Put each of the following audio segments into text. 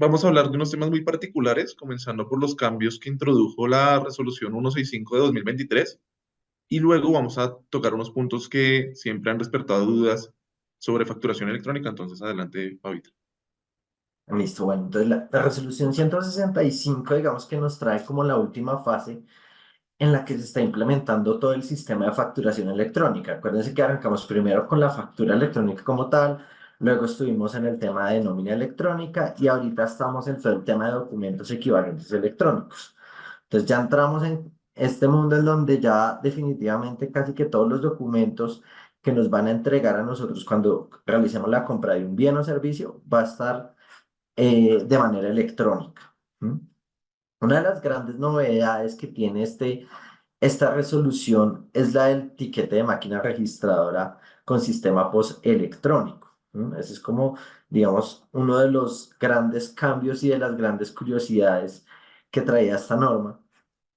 vamos a hablar de unos temas muy particulares, comenzando por los cambios que introdujo la resolución 165 de 2023 y luego vamos a tocar unos puntos que siempre han despertado dudas sobre facturación electrónica. Entonces, adelante, Fabito. Listo, bueno, entonces la resolución 165, digamos que nos trae como la última fase en la que se está implementando todo el sistema de facturación electrónica. Acuérdense que arrancamos primero con la factura electrónica como tal, luego estuvimos en el tema de nómina electrónica y ahorita estamos en todo el tema de documentos equivalentes electrónicos. Entonces ya entramos en este mundo en donde ya definitivamente casi que todos los documentos que nos van a entregar a nosotros cuando realicemos la compra de un bien o servicio va a estar de manera electrónica. ¿M? Una de las grandes novedades que tiene esta resolución es la del tiquete de máquina registradora con sistema POS electrónico. ¿M? Ese es como, digamos, uno de los grandes cambios y de las grandes curiosidades que traía esta norma,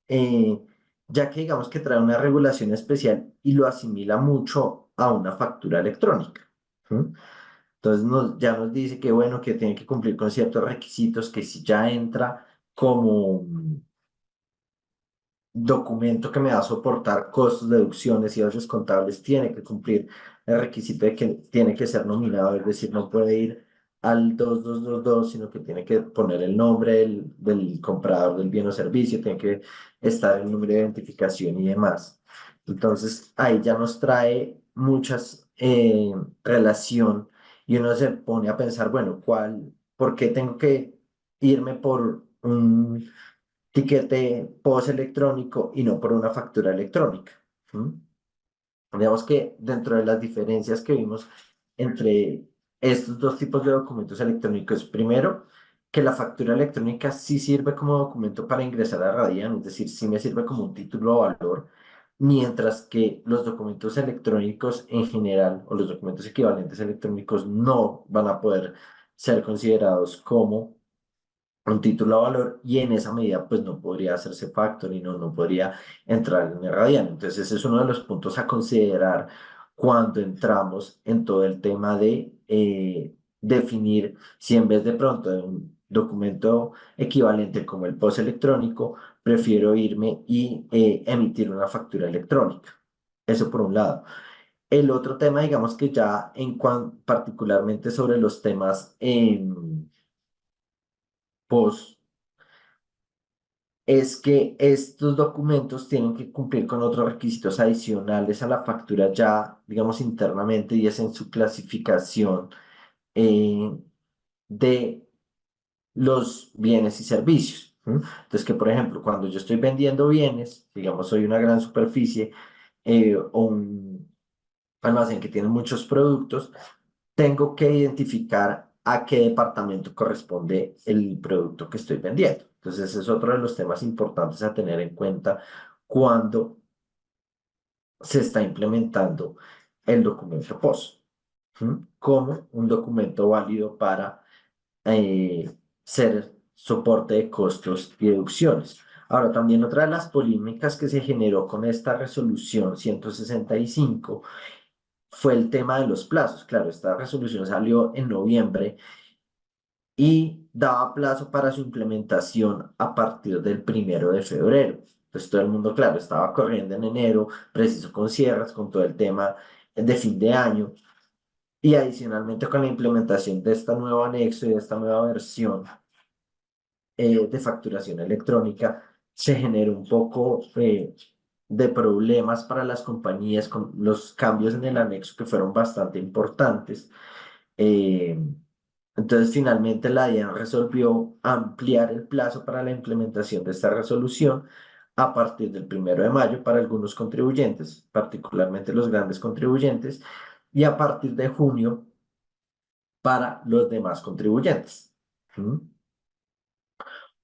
eh, ya que digamos que trae una regulación especial y lo asimila mucho a una factura electrónica. ¿M? Entonces ya nos dice que bueno, que tiene que cumplir con ciertos requisitos, que si ya entra como documento que me va a soportar costos, deducciones y otros contables, tiene que cumplir el requisito de que tiene que ser nominado, es decir, no puede ir al 2222, sino que tiene que poner el nombre del comprador del bien o servicio, tiene que estar el número de identificación y demás. Entonces, ahí ya nos trae muchas relación y uno se pone a pensar, bueno, ¿por qué tengo que irme por un tiquete post electrónico y no por una factura electrónica? ¿Mm? Digamos que dentro de las diferencias que vimos entre estos dos tipos de documentos electrónicos, primero, que la factura electrónica sí sirve como documento para ingresar a Radian, es decir, sí me sirve como un título o valor, mientras que los documentos electrónicos en general o los documentos equivalentes electrónicos no van a poder ser considerados como un título a valor y en esa medida pues no podría hacerse factoring, no podría entrar en el radiano. Entonces ese es uno de los puntos a considerar cuando entramos en todo el tema de definir si en vez de pronto de un documento equivalente como el post electrónico, prefiero irme y emitir una factura electrónica. Eso por un lado. El otro tema, digamos que ya en cuanto particularmente sobre los temas post es que estos documentos tienen que cumplir con otros requisitos adicionales a la factura ya, digamos, internamente y es en su clasificación eh, de los bienes y servicios. ¿M? Entonces, que por ejemplo, cuando yo estoy vendiendo bienes, digamos, soy una gran superficie o un almacén que tiene muchos productos, tengo que identificar a qué departamento corresponde el producto que estoy vendiendo. Entonces, ese es otro de los temas importantes a tener en cuenta cuando se está implementando el documento POS, ¿m? Como un documento válido para ser soporte de costos y deducciones. Ahora, también otra de las polémicas que se generó con esta resolución 165 fue el tema de los plazos. Claro, esta resolución salió en noviembre y daba plazo para su implementación a partir del 1 de febrero. Entonces todo el mundo, claro, estaba corriendo en enero, preciso con cierres, con todo el tema de fin de año y adicionalmente con la implementación de este nuevo anexo y de esta nueva versión de facturación electrónica, se generó un poco de problemas para las compañías con los cambios en el anexo que fueron bastante importantes. Eh, entonces, finalmente, la DIAN resolvió ampliar el plazo para la implementación de esta resolución a partir del 1 de mayo para algunos contribuyentes, particularmente los grandes contribuyentes, y a partir de junio para los demás contribuyentes. ¿Mm?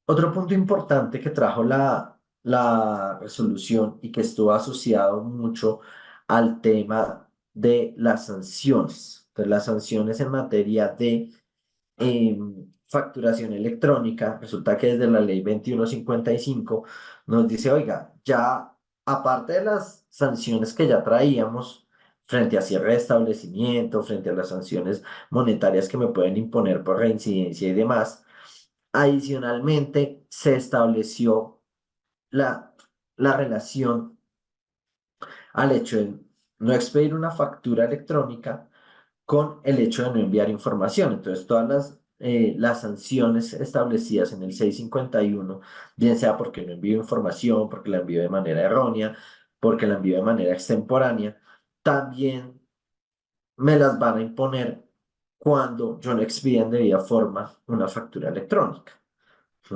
Otro punto importante que trajo la resolución y que estuvo asociado mucho al tema de las sanciones. Entonces, las sanciones en materia de facturación electrónica, resulta que desde la ley 2155 nos dice, oiga, ya aparte de las sanciones que ya traíamos frente a cierre de establecimiento, frente a las sanciones monetarias que me pueden imponer por reincidencia y demás, Adicionalmente, se estableció la, la relación al hecho de no expedir una factura electrónica con el hecho de no enviar información. Entonces, todas las sanciones establecidas en el 651, bien sea porque no envío información, porque la envío de manera errónea, porque la envío de manera extemporánea, también me las van a imponer cuando yo no expida en debida forma una factura electrónica. ¿Sí?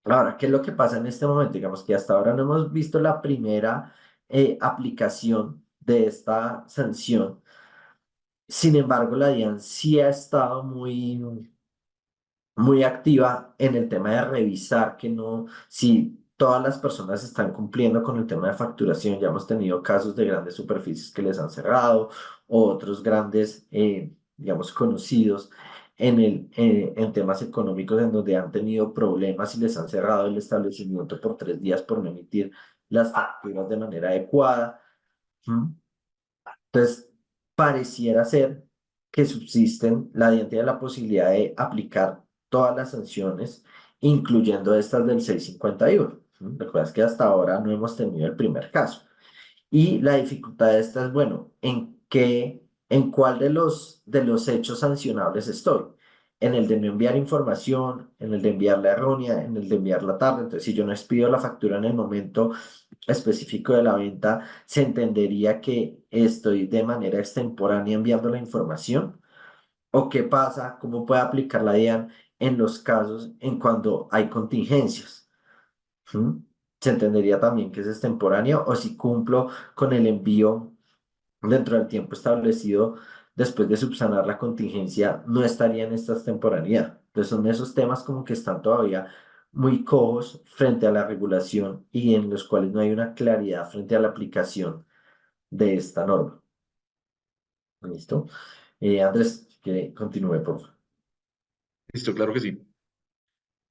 Ahora, ¿qué es lo que pasa en este momento? Digamos que hasta ahora no hemos visto la primera aplicación de esta sanción. Sin embargo, la DIAN sí ha estado muy activa en el tema de revisar que no, si todas las personas están cumpliendo con el tema de facturación. Ya hemos tenido casos de grandes superficies que les han cerrado, o otros grandes, digamos, conocidos en temas económicos en donde han tenido problemas y les han cerrado el establecimiento por 3 días por no emitir las facturas de manera adecuada. ¿Mm? Entonces, pareciera ser que subsisten, la DIAN tiene la posibilidad de aplicar todas las sanciones, incluyendo estas del 651. ¿Sí? Recuerda que hasta ahora no hemos tenido el primer caso. Y la dificultad de esta es, bueno, en cuál de los hechos sancionables estoy. En el de no enviar información, en el de enviarla errónea, en el de enviarla tarde. Entonces, si yo no expido la factura en el momento específico de la venta, se entendería que estoy de manera extemporánea enviando la información. ¿O qué pasa? ¿Cómo puede aplicar la DIAN en los casos en cuando hay contingencias? ¿Mm? Se entendería también que es extemporáneo o si cumplo con el envío dentro del tiempo establecido después de subsanar la contingencia, no estaría en esta extemporaneidad. Entonces son esos temas como que están todavía muy cojos frente a la regulación y en los cuales no hay una claridad frente a la aplicación de esta norma. ¿Listo? Andrés, que continúe, por favor. Listo, claro que sí.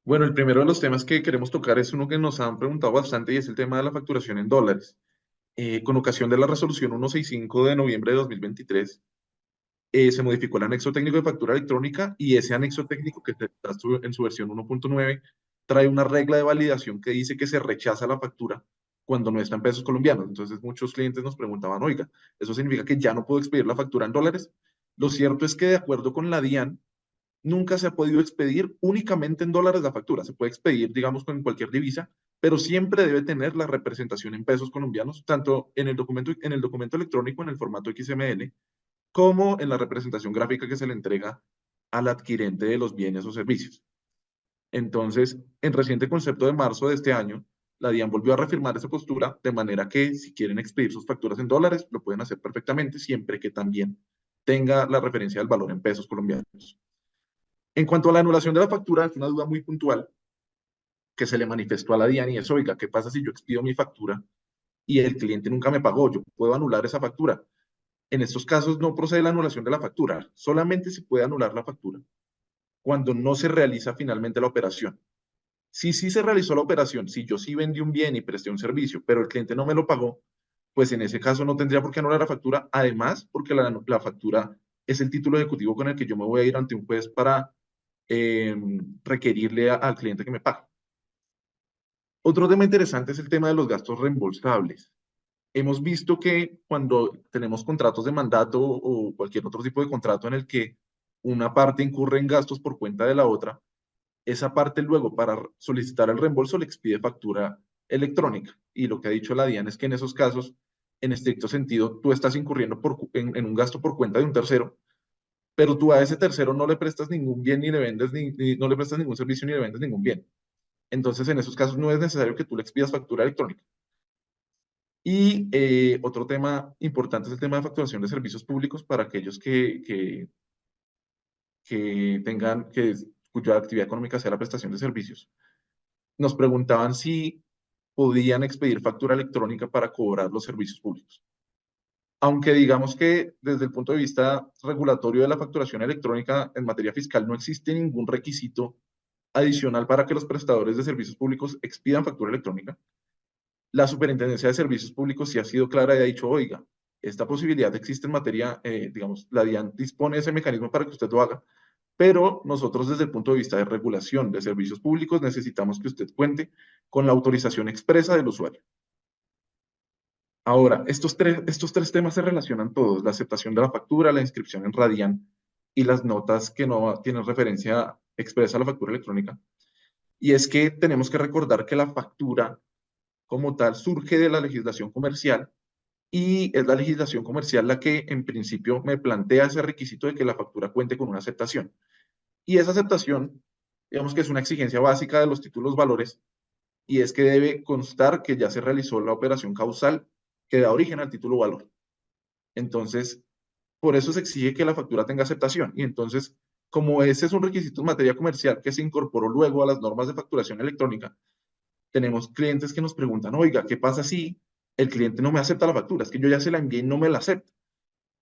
Bueno, el primero de los temas que queremos tocar es uno que nos han preguntado bastante y es el tema de la facturación en dólares. Con ocasión de la resolución 165 de noviembre de 2023, se modificó el anexo técnico de factura electrónica y ese anexo técnico que está en su versión 1.9 trae una regla de validación que dice que se rechaza la factura cuando no está en pesos colombianos. Entonces muchos clientes nos preguntaban, oiga, ¿eso significa que ya no puedo expedir la factura en dólares? Lo cierto es que de acuerdo con la DIAN, nunca se ha podido expedir únicamente en dólares la factura. Se puede expedir, digamos, con cualquier divisa, pero siempre debe tener la representación en pesos colombianos, tanto en el documento electrónico en el formato XML, como en la representación gráfica que se le entrega al adquirente de los bienes o servicios. Entonces, en reciente concepto de marzo de este año, la DIAN volvió a reafirmar esa postura, de manera que si quieren expedir sus facturas en dólares, lo pueden hacer perfectamente, siempre que también tenga la referencia del valor en pesos colombianos. En cuanto a la anulación de la factura, es una duda muy puntual que se le manifestó a la DIAN y es, oiga, ¿qué pasa si yo expido mi factura y el cliente nunca me pagó? Yo puedo anular esa factura. En estos casos no procede la anulación de la factura, solamente se puede anular la factura cuando no se realiza finalmente la operación. Si sí se realizó la operación, si yo sí vendí un bien y presté un servicio, pero el cliente no me lo pagó, pues en ese caso no tendría por qué anular la factura, además porque la factura es el título ejecutivo con el que yo me voy a ir ante un juez para requerirle al cliente que me pague. Otro tema interesante es el tema de los gastos reembolsables. Hemos visto que cuando tenemos contratos de mandato o cualquier otro tipo de contrato en el que una parte incurre en gastos por cuenta de la otra, esa parte luego para solicitar el reembolso le expide factura electrónica. Y lo que ha dicho la DIAN es que en esos casos, en estricto sentido, tú estás incurriendo en un gasto por cuenta de un tercero, pero tú a ese tercero no le prestas ningún bien ni le vendes, no le prestas ningún servicio ni le vendes ningún bien. Entonces, en esos casos no es necesario que tú le expidas factura electrónica. Y otro tema importante es el tema de facturación de servicios públicos para aquellos que tengan, cuya actividad económica sea la prestación de servicios. Nos preguntaban si podían expedir factura electrónica para cobrar los servicios públicos. Aunque digamos que desde el punto de vista regulatorio de la facturación electrónica en materia fiscal no existe ningún requisito adicional para que los prestadores de servicios públicos expidan factura electrónica, la Superintendencia de Servicios Públicos sí ha sido clara y ha dicho, oiga, esta posibilidad existe en materia, digamos, la DIAN dispone de ese mecanismo para que usted lo haga, pero nosotros desde el punto de vista de regulación de servicios públicos necesitamos que usted cuente con la autorización expresa del usuario. Ahora, estos tres temas se relacionan todos: la aceptación de la factura, la inscripción en Radian y las notas que no tienen referencia expresa a la factura electrónica. Y es que tenemos que recordar que la factura como tal surge de la legislación comercial, y es la legislación comercial la que en principio me plantea ese requisito de que la factura cuente con una aceptación. Y esa aceptación, digamos que es una exigencia básica de los títulos valores, y es que debe constar que ya se realizó la operación causal que da origen al título valor. Entonces, por eso se exige que la factura tenga aceptación. Y entonces, como ese es un requisito en materia comercial que se incorporó luego a las normas de facturación electrónica, tenemos clientes que nos preguntan: oiga, ¿qué pasa si el cliente no me acepta la factura? Es que yo ya se la envié y no me la acepta.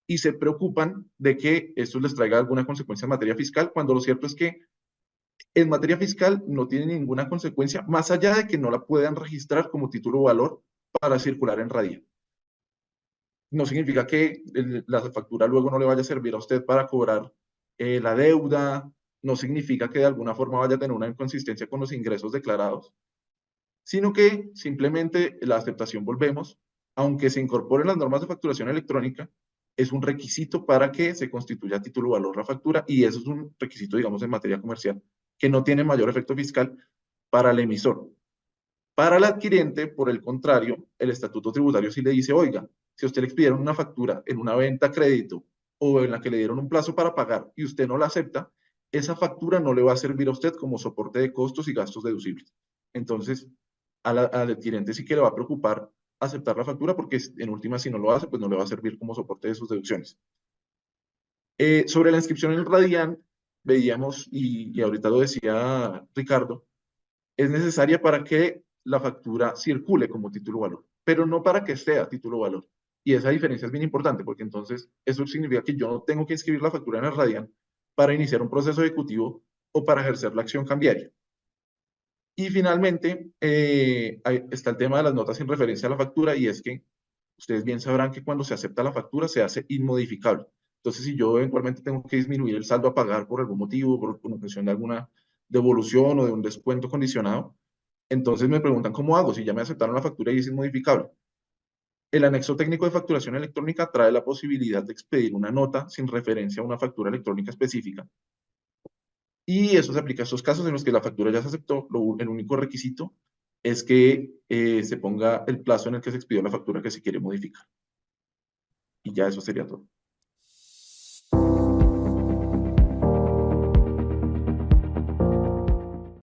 Y se preocupan de que esto les traiga alguna consecuencia en materia fiscal, cuando lo cierto es que en materia fiscal no tiene ninguna consecuencia, más allá de que no la puedan registrar como título valor para circular en Radia. No significa que la factura luego no le vaya a servir a usted para cobrar la deuda, no significa que de alguna forma vaya a tener una inconsistencia con los ingresos declarados, sino que simplemente la aceptación, volvemos, aunque se incorporen las normas de facturación electrónica, es un requisito para que se constituya título valor la factura, y eso es un requisito, digamos, en materia comercial, que no tiene mayor efecto fiscal para el emisor. Para el adquirente, por el contrario, el estatuto tributario sí le dice: oiga, si a usted le expidieron una factura en una venta a crédito o en la que le dieron un plazo para pagar y usted no la acepta, esa factura no le va a servir a usted como soporte de costos y gastos deducibles. Entonces, al adquirente sí que le va a preocupar aceptar la factura, porque en última, si no lo hace, pues no le va a servir como soporte de sus deducciones. Sobre la inscripción en el Radian, veíamos, y ahorita lo decía Ricardo, es necesaria para que la factura circule como título valor, pero no para que sea título valor. Y esa diferencia es bien importante, porque entonces eso significa que yo no tengo que inscribir la factura en el Radian para iniciar un proceso ejecutivo o para ejercer la acción cambiaria. Y finalmente, está el tema de las notas sin referencia a la factura, y es que ustedes bien sabrán que cuando se acepta la factura se hace inmodificable. Entonces, si yo eventualmente tengo que disminuir el saldo a pagar por algún motivo, por ocasión de alguna devolución o de un descuento condicionado, entonces me preguntan: ¿cómo hago si ya me aceptaron la factura y es inmodificable? El anexo técnico de facturación electrónica trae la posibilidad de expedir una nota sin referencia a una factura electrónica específica, y eso se aplica a estos casos en los que la factura ya se aceptó. El único requisito es que se ponga el plazo en el que se expidió la factura que se quiere modificar. Y ya eso sería todo.